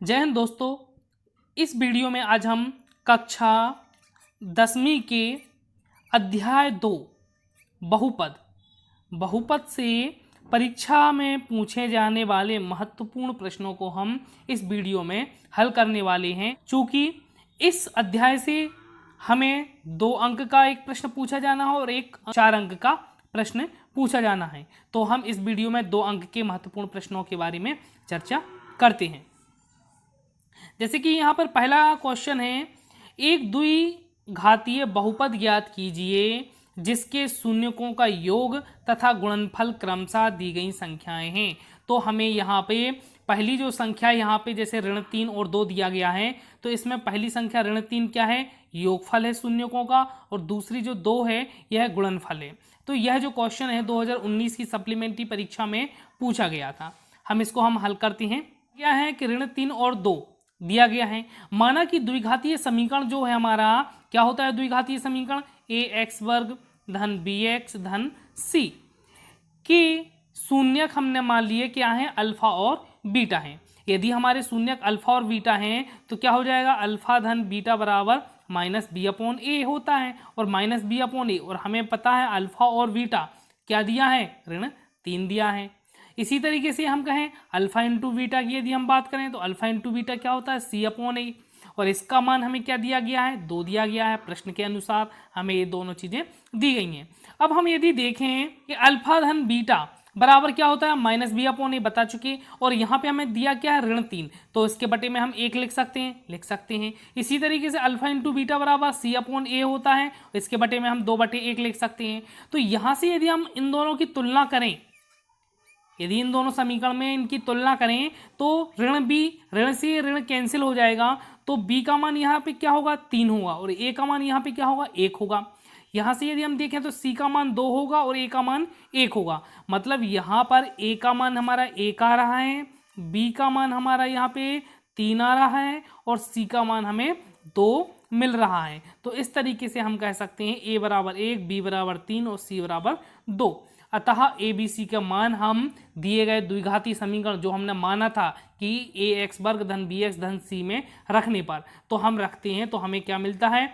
जय हिंद दोस्तों। इस वीडियो में आज हम कक्षा 10वीं के अध्याय 2 बहुपद से परीक्षा में पूछे जाने वाले महत्वपूर्ण प्रश्नों को हम इस वीडियो में हल करने वाले हैं। चूँकि इस अध्याय से हमें 2 अंक का एक प्रश्न पूछा जाना है और एक 4 अंक का प्रश्न पूछा जाना है, तो हम इस वीडियो में 2 अंक के महत्वपूर्ण प्रश्नों के बारे में चर्चा करते हैं। जैसे कि यहाँ पर पहला क्वेश्चन है, एक द्विघातीय बहुपद ज्ञात कीजिए जिसके शून्यकों का योग तथा गुणनफल क्रमशः दी गई संख्याएं हैं। तो हमें यहाँ पे पहली जो संख्या यहाँ पे जैसे ऋण 3 और 2 दिया गया है, तो इसमें पहली संख्या ऋण 3 क्या है, योगफल है शून्यकों का, और दूसरी जो 2 है यह गुणनफल है। तो यह जो क्वेश्चन है 2019 की सप्लीमेंट्री परीक्षा में पूछा गया था। हम इसको हल करते हैं। क्या है कि ऋण 3 और 2 दिया गया है। माना कि द्विघातीय समीकरण जो है हमारा क्या होता है, द्विघातीय समीकरण ax वर्ग धन bx धन c के शून्यक हमने मान लिए क्या है, अल्फा और बीटा है। यदि हमारे शून्यक अल्फा और बीटा हैं तो क्या हो जाएगा, अल्फा धन बीटा बराबर माइनस बी अपॉन ए होता है, और माइनस बी अपॉन ए, और हमें पता है अल्फा और बीटा क्या दिया है, ऋण 3 दिया है। इसी तरीके से हम कहें अल्फा इंटू बीटा की यदि हम बात करें तो अल्फा इंटू बीटा क्या होता है, सी अपॉन ए, और इसका मान हमें क्या दिया गया है, 2 दिया गया है। प्रश्न के अनुसार हमें ये दोनों चीज़ें दी गई हैं। अब हम यदि देखें कि अल्फा धन बीटा बराबर क्या होता है, माइनस बी अपॉन ए बता चुके, और यहाँ पे हमें दिया क्या है, ऋण 3, तो इसके बटे में हम 1 लिख सकते हैं। इसी तरीके से अल्फा इंटू बीटा बराबर सी अपॉन ए होता है, इसके बटे में हम 2/1 लिख सकते हैं। तो यहाँ से यदि हम इन दोनों की तुलना करें, यदि इन दोनों समीकरण में इनकी तुलना करें तो ऋण से ऋण कैंसिल हो जाएगा, तो b का मान यहाँ पे क्या होगा, 3 होगा, और a का मान यहाँ पे क्या होगा, 1 होगा। यहाँ से यदि हम देखें तो c का मान 2 होगा और a का मान 1 होगा। मतलब यहाँ पर a का मान हमारा 1 आ रहा है, b का मान हमारा यहाँ पे 3 आ रहा है, और c का मान हमें 2 मिल रहा है। तो इस तरीके से हम कह सकते हैं a बराबर 1, b बराबर 3 और c बराबर 2। अतः ए बी सी का मान हम दिए गए द्विघाती समीकरण जो हमने माना था कि ए एक्स वर्ग धन बी एक्स धन सी में रखने पर, तो हम रखते हैं तो हमें क्या मिलता है,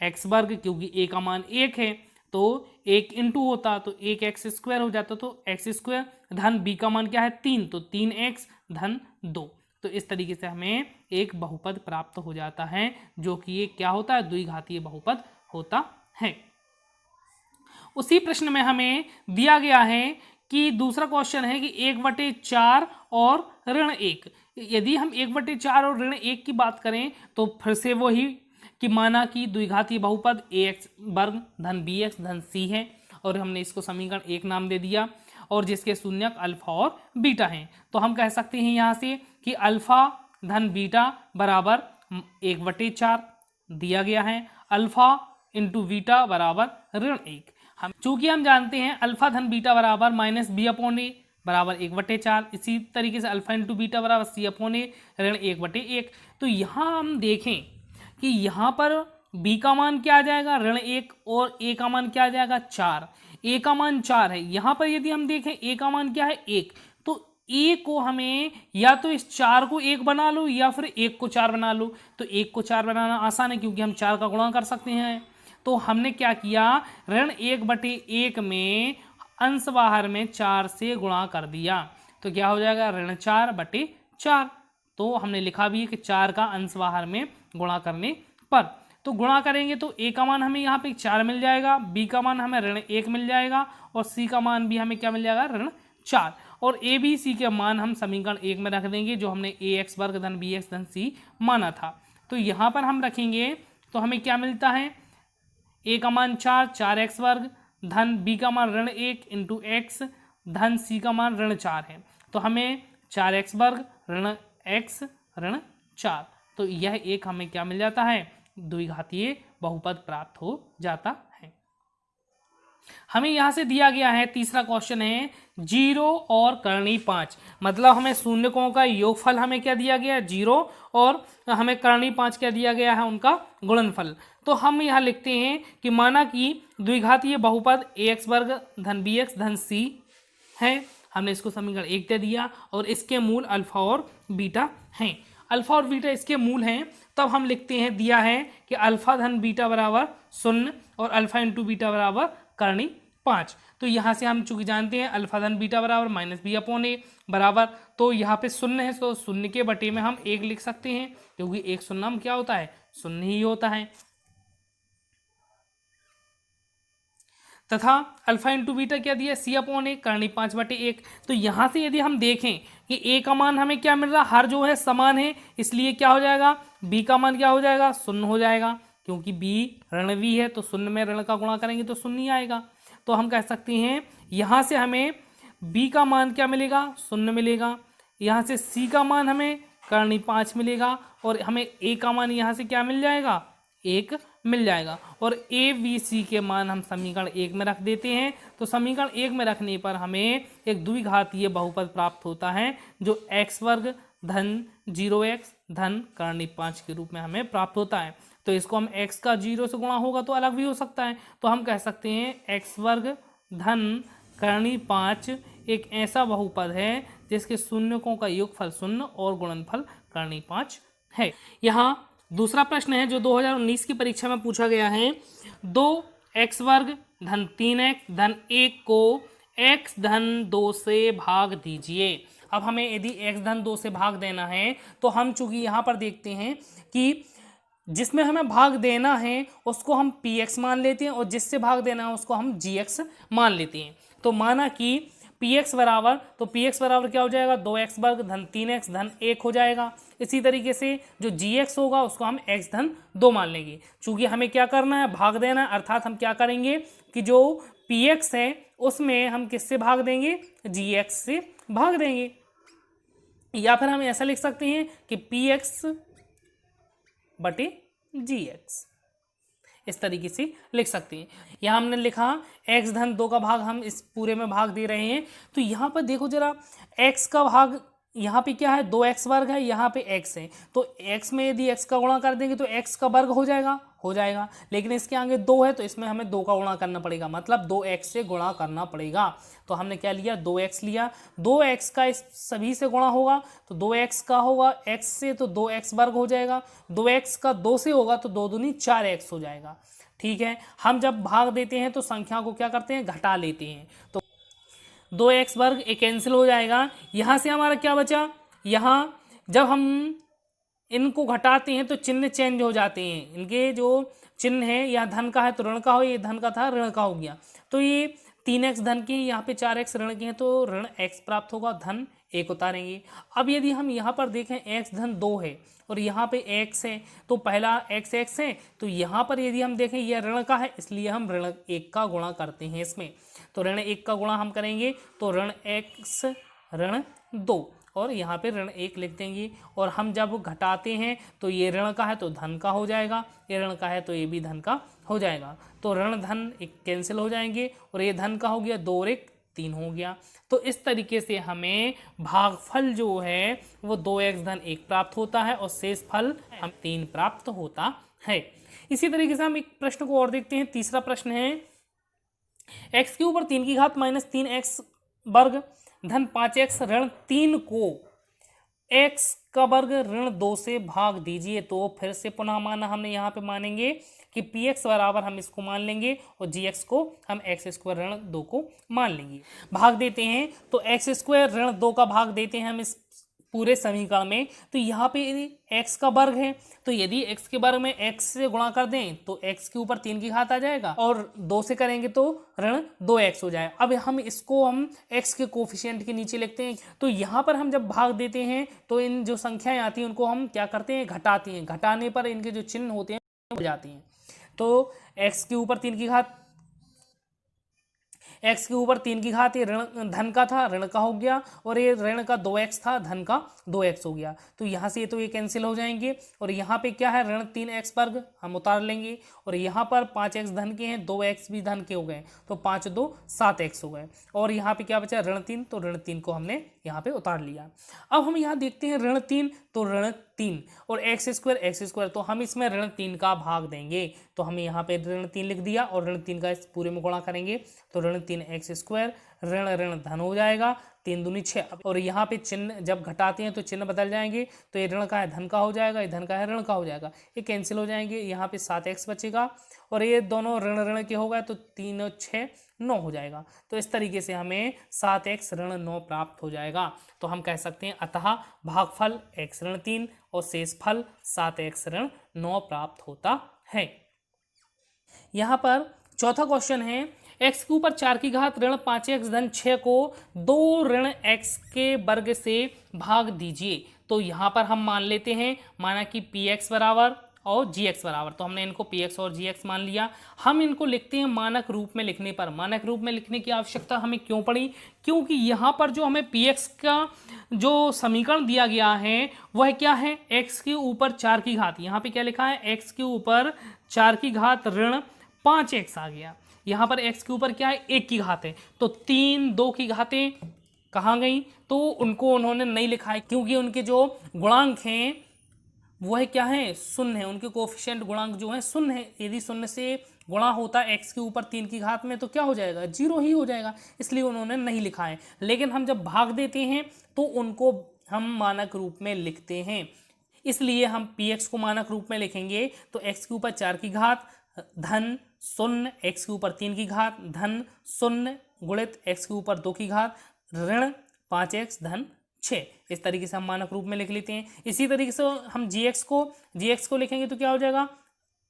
एक्स वर्ग, क्योंकि ए का मान 1 है तो 1 इंटू होता तो 1 स्क्वायर हो जाता, तो एक्स स्क्वायर धन बी का मान क्या है, 3, तो 3x धन 2। तो इस तरीके से हमें एक बहुपद प्राप्त हो जाता है, जो कि ये क्या होता है, द्विघातीय बहुपद होता है। उसी प्रश्न में हमें दिया गया है कि दूसरा क्वेश्चन है कि 1/4 और ऋण 1। यदि हम 1/4 और ऋण 1 की बात करें तो फिर से वही कि माना कि द्विघातीय बहुपद ax वर्ग धन bx धन c है, और हमने इसको समीकरण 1 नाम दे दिया, और जिसके शून्यक अल्फा और बीटा हैं। तो हम कह सकते हैं यहाँ से कि अल्फा धन बीटा बराबर 1/4 दिया गया है, अल्फा इंटू बीटा बराबर ऋण 1। चूंकि हम जानते हैं अल्फा धन बीटा बराबर माइनस बी अपॉन ए बराबर 1/4, इसी तरीके से अल्फा इंटू बीटा बराबर सी अपॉन ए ऋण 1/1। तो यहाँ हम देखें कि यहाँ पर b का मान क्या आ जाएगा, ऋण 1, और a का मान क्या आ जाएगा, 4। a का मान 4 है। यहाँ पर यदि हम देखें a का मान क्या है, 1, तो a को हमें या तो इस 4 को 1 बना लो या फिर 1 को 4 बना लो। तो 1 को 4 बनाना आसान है क्योंकि हम 4 का गुणा कर सकते हैं। तो हमने क्या किया, ऋण 1/1 में अंश बाहर में 4 से गुणा कर दिया, तो क्या हो जाएगा, ऋण 4/4। तो हमने लिखा भी है कि 4 का अंश बाहर में गुणा करने पर, तो गुणा करेंगे तो a का मान हमें यहाँ पे 4 मिल जाएगा, b का मान हमें ऋण 1 मिल जाएगा, और c का मान भी हमें क्या मिल जाएगा, ऋण 4। और a b c के मान हम समीकरण 1 में रख देंगे, जो हमने ax वर्ग धन bx धन c माना था। तो यहाँ पर हम रखेंगे तो हमें क्या मिलता है, a का मान 4x वर्ग धन b का मान ऋण 1 इंटू एक्स धन c का मान ऋण 4 है। तो हमें 4x वर्ग ऋण x ऋण 4, तो यह एक हमें क्या मिल जाता है, द्विघातीय बहुपद प्राप्त हो जाता है। हमें यहाँ से दिया गया है तीसरा क्वेश्चन है 0 और करणी 5। मतलब हमें शून्यकों का योगफल हमें क्या दिया गया है, 0, और हमें करणी 5 क्या दिया गया है, उनका गुणनफल। तो हम यहाँ लिखते हैं कि माना कि द्विघातीय बहुपद ax वर्ग धन bx धन c है, हमने इसको समीकरण 1 दे दिया और इसके मूल अल्फा और बीटा हैं। अल्फा और बीटा इसके मूल हैं, तब हम लिखते हैं, दिया है कि अल्फा धन बीटा बराबर 0 और अल्फा इंटू बीटा बराबर करनी 5। तो यहाँ से हम चूंकि जानते हैं अल्फा धन बीटा बराबर -b/a बराबर, तो यहाँ पे 0 है तो 0 के बटे में हम 1 लिख सकते हैं, क्योंकि 1 0 में क्या होता है, 0 ही होता है। तथा अल्फा इंटू बीटा क्या दिया, c/a करनी 5/1। तो यहाँ से यदि हम देखें कि a का मान हमें क्या मिल रहा, हर जो है समान है, इसलिए क्या हो जाएगा, b का मान क्या हो जाएगा, 0 हो जाएगा, क्योंकि b ऋणवी है तो 0 में ऋण का गुणा करेंगे तो 0 ही आएगा। तो हम कह सकते हैं यहाँ से हमें b का मान क्या मिलेगा, 0 मिलेगा, यहाँ से c का मान हमें करनी 5 मिलेगा और हमें a का मान यहाँ से क्या मिल जाएगा, 1 मिल जाएगा। और ए बी सी के मान हम समीकरण 1 में रख देते हैं। तो समीकरण 1 में रखने पर हमें एक द्विघातीय बहुपद प्राप्त होता है, जो x वर्ग धन 0x धन करनी 5 के रूप में हमें प्राप्त होता है। तो इसको हम x का 0 से गुणा होगा तो अलग भी हो सकता है, तो हम कह सकते हैं x वर्ग धन करनी 5 एक ऐसा बहुपद है जिसके शून्यकों का योगफल 0 और गुणनफल करनी 5 है। यहाँ दूसरा प्रश्न है जो 2019 की परीक्षा में पूछा गया है, 2x वर्ग धन 3x धन 1 को x धन 2 से भाग दीजिए। अब हमें यदि x धन 2 से भाग देना है तो हम चूंकि यहाँ पर देखते हैं कि जिसमें हमें भाग देना है उसको हम px मान लेते हैं और जिससे भाग देना है उसको हम gx मान लेते हैं। तो माना कि px बराबर, तो px बराबर क्या हो जाएगा, 2x वर्ग धन 3x धन 1 हो जाएगा। इसी तरीके से जो gx होगा उसको हम x धन 2 मान लेंगे। चूंकि हमें क्या करना है, भाग देना है, अर्थात हम क्या करेंगे कि जो px है उसमें हम किससे भाग देंगे, gx से भाग देंगे। या फिर हम ऐसा लिख सकते हैं कि px बटे gx, इस तरीके से लिख सकते हैं। यहाँ हमने लिखा x धन 2 का भाग हम इस पूरे में भाग दे रहे हैं। तो यहाँ पर देखो जरा, x का भाग यहाँ पे क्या है, 2x वर्ग है, यहाँ पे x है, तो x में यदि x का गुणा कर देंगे तो x का वर्ग हो जाएगा, लेकिन इसके आगे 2 है तो इसमें हमें 2 का गुणा करना पड़ेगा, मतलब 2x से गुणा करना पड़ेगा। तो हमने क्या लिया, 2x लिया, 2x का इस सभी से गुणा होगा तो 2x का होगा x से तो 2x वर्ग हो जाएगा, 2x का 2 से होगा तो 2 दूनी 4x हो जाएगा। ठीक है, हम जब भाग देते हैं तो संख्या को क्या करते हैं, घटा लेते हैं, तो 2x वर्ग एक कैंसिल हो जाएगा। यहाँ से हमारा क्या बचा, यहाँ जब हम इनको घटाते हैं तो चिन्ह चेंज हो जाते हैं, इनके जो चिन्ह है, या धन का है तो ऋण का हो, ये धन का था ऋण का हो गया। तो ये 3x धन के हैं, यहाँ पे 4x ऋण के हैं, तो ऋण x प्राप्त होगा, धन 1 उतारेंगे। अब यदि हम यहाँ पर देखें x धन 2 है और यहाँ पे x है, तो पहला x है, तो यहाँ पर यदि हम देखें यह ऋण का है, इसलिए हम ऋण 1 का गुणा करते हैं इसमें। तो ऋण 1 का गुणा हम करेंगे तो ऋण x ऋण 2 और यहाँ पे ऋण 1 लिख देंगे। और हम जब घटाते हैं तो ये ऋण का है तो धन का हो जाएगा, ये ऋण का है तो ये भी धन का हो जाएगा। तो ऋण धन 1 कैंसिल हो जाएंगे और ये धन का हो गया, 2 और 1 3 हो गया। तो इस तरीके से हमें भागफल जो है वो 2x धन 1 प्राप्त होता है और शेष फल हम 3 प्राप्त होता है। इसी तरीके से हम एक प्रश्न को और देखते हैं। तीसरा प्रश्न है, x के ऊपर 3 की घात माइनस 3x वर्ग धन 5x ऋण 3 को x का वर्ग ऋण 2 से भाग दीजिए। तो फिर से पुनः माना हमने यहाँ पे मानेंगे कि px बराबर हम इसको मान लेंगे और gx को हम x स्क्वायर ऋण 2 को मान लेंगे। भाग देते हैं तो x स्क्वायर ऋण 2 का भाग देते हैं हम इस पूरे समीकरण में। तो यहाँ पे x का वर्ग है, तो यदि x के वर्ग में x से गुणा कर दें तो x के ऊपर 3 की घात आ जाएगा और 2 से करेंगे तो ऋण 2x हो जाएगा। अब हम इसको हम x के कोफिशिएंट के नीचे लिखते हैं। तो यहाँ पर हम जब भाग देते हैं तो इन जो संख्याएं आती हैं उनको हम क्या करते हैं, घटाते हैं। घटाने पर इनके जो चिन्ह होते हैं हो जाते हैं। तो x के ऊपर 3 की घात, x के ऊपर 3 की घात ये ऋण धन का था, ऋण का हो गया, और ये ऋण का 2x था, धन का 2x हो गया। तो यहाँ से तो ये कैंसिल हो जाएंगे और यहाँ पे क्या है, ऋण 3x वर्ग हम उतार लेंगे और यहाँ पर 5x धन के हैं, 2x भी धन के हो गए, तो 5 2 7x हो गए। और यहाँ पे क्या बचा, ऋण 3, तो ऋण 3 को हमने यहाँ पे उतार लिया। अब हम यहाँ देखते हैं ऋण 3, तो ऋण 3 और x स्क्वायर, तो हम इसमें ऋण 3 का भाग देंगे। तो हमें यहाँ पे ऋण 3 लिख दिया और ऋण 3 का इस पूरे में गुणा करेंगे तो ऋण 3x स्क्वायर ऋण ऋण धन हो जाएगा, 3 दूनी 6। और यहाँ पे चिन्ह जब घटाते हैं तो चिन्ह बदल जाएंगे, तो ये ऋण का है धन का हो जाएगा, ये धन का है ऋण का हो जाएगा, ये कैंसिल हो जाएंगे। यहाँ पे 7x बचेगा और ये दोनों ऋण ऋण के हो गए तो 3 और 6 9 हो जाएगा। तो इस तरीके से हमें 7x ऋण 9 प्राप्त हो जाएगा। तो हम कह सकते हैं अतः भागफल x ऋण 3 और शेषफल 7x ऋण 9 प्राप्त होता है। यहाँ पर चौथा क्वेश्चन है x के ऊपर 4 की घात ऋण 5x धन 6 को 2 ऋण x के वर्ग से भाग दीजिए। तो यहाँ पर हम मान लेते हैं, माना कि px बराबर और gx बराबर, तो हमने इनको px और gx मान लिया। हम इनको लिखते हैं मानक रूप में लिखने पर। मानक रूप में लिखने की आवश्यकता हमें क्यों पड़ी? क्योंकि यहाँ पर जो हमें px का जो समीकरण दिया गया है वह क्या है, x के ऊपर 4 की घात, यहाँ पे क्या लिखा है, x के ऊपर 4 की घात ऋण 5x आ गया। यहाँ पर x के ऊपर क्या है, 1 की घात है, तो 3 2 की घातें कहाँ गई, तो उनको उन्होंने नहीं लिखा है, क्योंकि उनके जो गुणांक हैं वह क्या है, शून्य है। उनके कोफिशिएंट गुणांक जो है शून्य है। यदि शून्य से गुणा होता है x के ऊपर 3 की घात में तो क्या हो जाएगा, 0 ही हो जाएगा, इसलिए उन्होंने नहीं लिखा है। लेकिन हम जब भाग देते हैं तो उनको हम मानक रूप में लिखते हैं, इसलिए हम px को मानक रूप में लिखेंगे। तो x के ऊपर 4 की घात धन 0 x के ऊपर 3 की घात धन 0 गुणित x के ऊपर 2 की घात ऋण 5x धन 6। इस तरीके से हम मानक रूप में लिख लेते हैं। इसी तरीके से हम gx को लिखेंगे तो क्या हो जाएगा,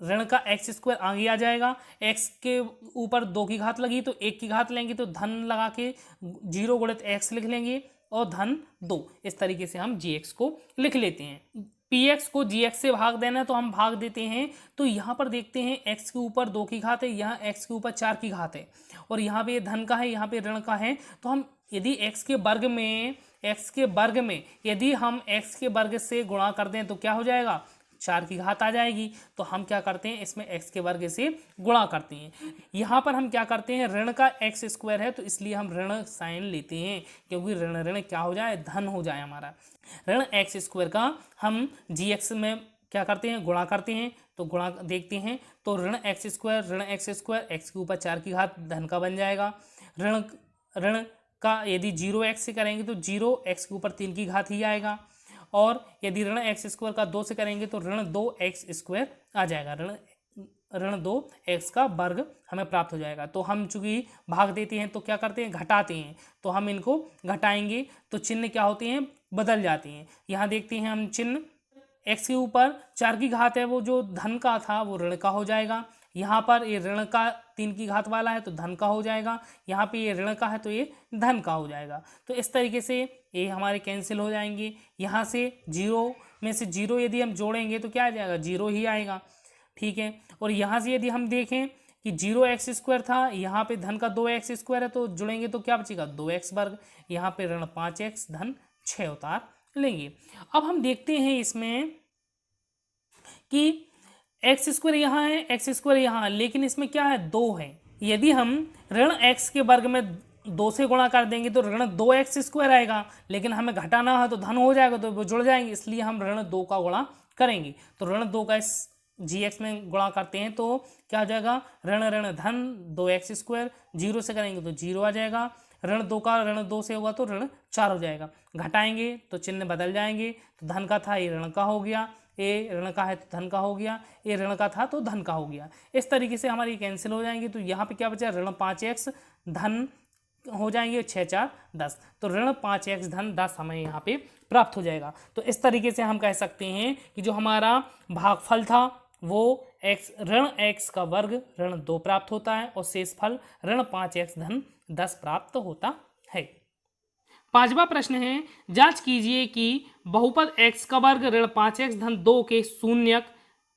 ऋण का x स्क्वायर आगे आ जाएगा। x के ऊपर 2 की घात लगी तो 1 की घात लेंगे तो धन लगा के 0 गुणित x लिख लेंगे और धन 2। इस तरीके से हम gx को लिख लेते हैं। px को gx से भाग देना है तो हम भाग देते हैं। तो यहाँ पर देखते हैं x के ऊपर 2 की घात है, यहाँ x के ऊपर 4 की घात है और यहाँ पे धन का है, यहाँ पे ऋण का है। तो हम यदि x के वर्ग में यदि हम x के वर्ग से गुणा कर दें तो क्या हो जाएगा, 4 की घात आ जाएगी। तो हम क्या करते हैं, इसमें x के वर्ग से गुणा करते हैं। यहाँ पर हम क्या करते हैं, ऋण का x स्क्वायर है तो इसलिए हम ऋण साइन लेते हैं, क्योंकि ऋण ऋण क्या हो जाए, धन हो जाए हमारा। ऋण x स्क्वायर का हम gx में क्या करते हैं, गुणा करते हैं। तो गुणा देखते हैं तो ऋण x स्क्वायर x के ऊपर 4 की घात धन का बन जाएगा। ऋण का यदि 0x से करेंगे तो 0x के ऊपर 3 की घात ही आएगा। और यदि ऋण x स्क्वायर का 2 से करेंगे तो ऋण 2x स्क्वायर आ जाएगा। ऋण 2x का वर्ग हमें प्राप्त हो जाएगा। तो हम चूंकि भाग देते हैं तो क्या करते हैं, घटाते हैं। तो हम इनको घटाएंगे तो चिन्ह क्या होते हैं, बदल जाते हैं। यहाँ देखते हैं हम चिन्ह, x के ऊपर 4 की घात है वो जो धन का था वो ऋण का हो जाएगा। यहाँ पर ये ऋण का 3 की घात वाला है तो धन का हो जाएगा। यहाँ पे ये ऋण का है तो ये धन का हो जाएगा। तो इस तरीके से ये हमारे कैंसिल हो जाएंगे। यहाँ से 0 में से 0 यदि हम जोड़ेंगे तो क्या आ जाएगा, 0 ही आएगा। ठीक है, और यहाँ से यदि हम देखें कि 0x स्क्वायर था, यहाँ पे धन का 2x स्क्वायर है तो जुड़ेंगे तो क्या बचेगा, 2x वर्ग। यहाँ पे ऋण 5x धन 6 उतार लेंगे। अब हम देखते हैं इसमें कि x स्क्वायर यहाँ है, x स्क्वायर यहाँ, लेकिन इसमें क्या है, 2 है। यदि हम ऋण x के वर्ग में 2 से गुणा कर देंगे तो ऋण 2x स्क्वायर आएगा, लेकिन हमें घटाना है तो धन हो जाएगा तो वो जुड़ जाएंगे, इसलिए हम ऋण 2 का गुणा करेंगे। तो ऋण 2 का इस gx में गुणा करते हैं तो क्या हो जाएगा, ऋण ऋण धन 2x स्क्वायर, 0 से करेंगे तो 0 आ जाएगा। ऋण 2 का ऋण 2 से होगा तो ऋण 4 हो जाएगा। घटाएंगे तो चिन्ह बदल जाएंगे। तो धन का था ये ऋण का हो गया, ये ऋण का है तो धन का हो गया, ये ऋण का था तो धन का हो गया। इस तरीके से हमारी कैंसिल हो जाएंगी। तो यहाँ पे क्या बचा, ऋण 5x धन हो जाएंगे 6 4 10। तो ऋण 5x धन 10 हमें यहाँ पे प्राप्त हो जाएगा। तो इस तरीके से हम कह सकते हैं कि जो हमारा भागफल था वो ऋण x का वर्ग ऋण 2 प्राप्त होता है और शेषफल ऋण 5x धन 10 प्राप्त होता है। 5वां प्रश्न है, जांच कीजिए कि बहुपद x का वर्ग ऋण 5x धन 2 के शून्यक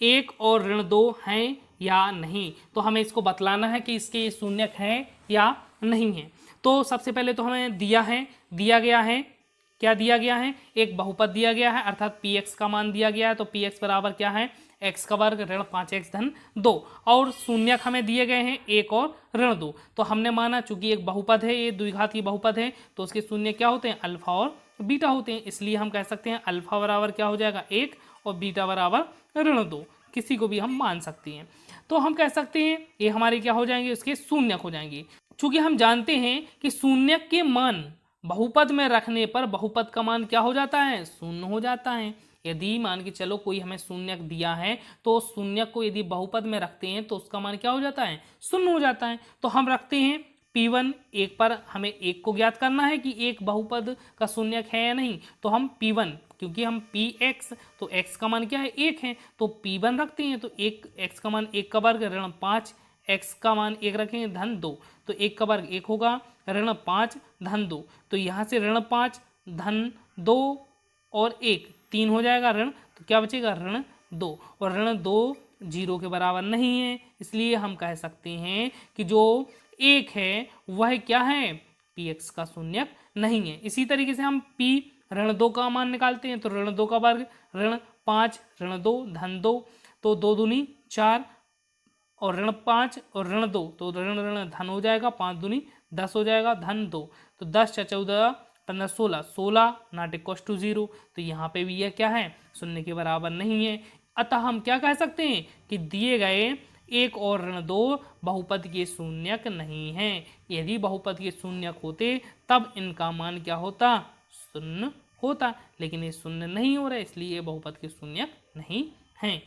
1 और ऋण 2 हैं या नहीं। तो हमें इसको बतलाना है कि इसके शून्यक हैं या नहीं है। तो सबसे पहले तो हमें दिया गया है, क्या दिया गया है, एक बहुपद दिया गया है, अर्थात px का मान दिया गया है। तो px बराबर क्या है, x का वर्ग ऋण 5x धन 2 और शून्यक हमें दिए गए हैं 1 और ऋण 2। तो हमने माना चूंकि एक बहुपद है, ये द्विघाती बहुपद है, तो उसके शून्य क्या होते हैं, अल्फा और बीटा होते हैं। इसलिए हम कह सकते हैं अल्फा बराबर क्या हो जाएगा, 1 और बीटा बराबर ऋण 2, किसी को भी हम मान सकते हैं। तो हम कह सकते हैं ये हमारे क्या हो जाएंगे, इसके शून्यक हो जाएंगे। चूंकि हम जानते हैं कि शून्यक के मान बहुपद में रखने पर बहुपद का मान क्या हो जाता है, शून्य हो जाता है। यदि मान के चलो कोई हमें शून्यक दिया है तो शून्यक को यदि बहुपद में रखते हैं तो उसका मान क्या हो जाता है, शून्य हो जाता है। तो हम रखते हैं P1 एक पर, हमें एक को ज्ञात करना है कि एक बहुपद का शून्यक है या नहीं। तो हम P1, क्योंकि हम Px तो x का मान क्या है, 1 है, तो P1 रखते हैं। तो एक x का मान 1 का वर्ग ऋण 5, x का मान 1 रखेंगे धन 2, तो 1 का वर्ग 1 होगा, ऋण 5 धन 2, तो यहाँ से ऋण 5 धन 2 और 1 3 हो जाएगा ऋण, तो क्या बचेगा ऋण 2, और ऋण 2 जीरो के बराबर नहीं है, इसलिए हम कह सकते हैं कि जो 1 है वह क्या है, Px का शून्यक नहीं है। इसी तरीके से हम P ऋण 2 का मान निकालते हैं, तो ऋण 2 का वर्ग ऋण 5 ऋण 2 धन 2, तो 2 दूनी 4 और ऋण 5 और ऋण 2, तो ऋण ऋण धन हो जाएगा, 5 दूनी 10 हो जाएगा धन 2, तो 10 × 14 15 16 16 नॉट इक्वल टू 0, तो यहाँ पे भी यह क्या है, शून्य के बराबर नहीं है। अतः हम क्या कह सकते हैं कि दिए गए 1 और ऋण 2 बहुपद के शून्यक नहीं हैं। यदि बहुपद के शून्यक होते तब इनका मान क्या होता, शून्य होता, लेकिन ये शून्य नहीं हो रहा है, इसलिए ये बहुपद के शून्यक नहीं हैं।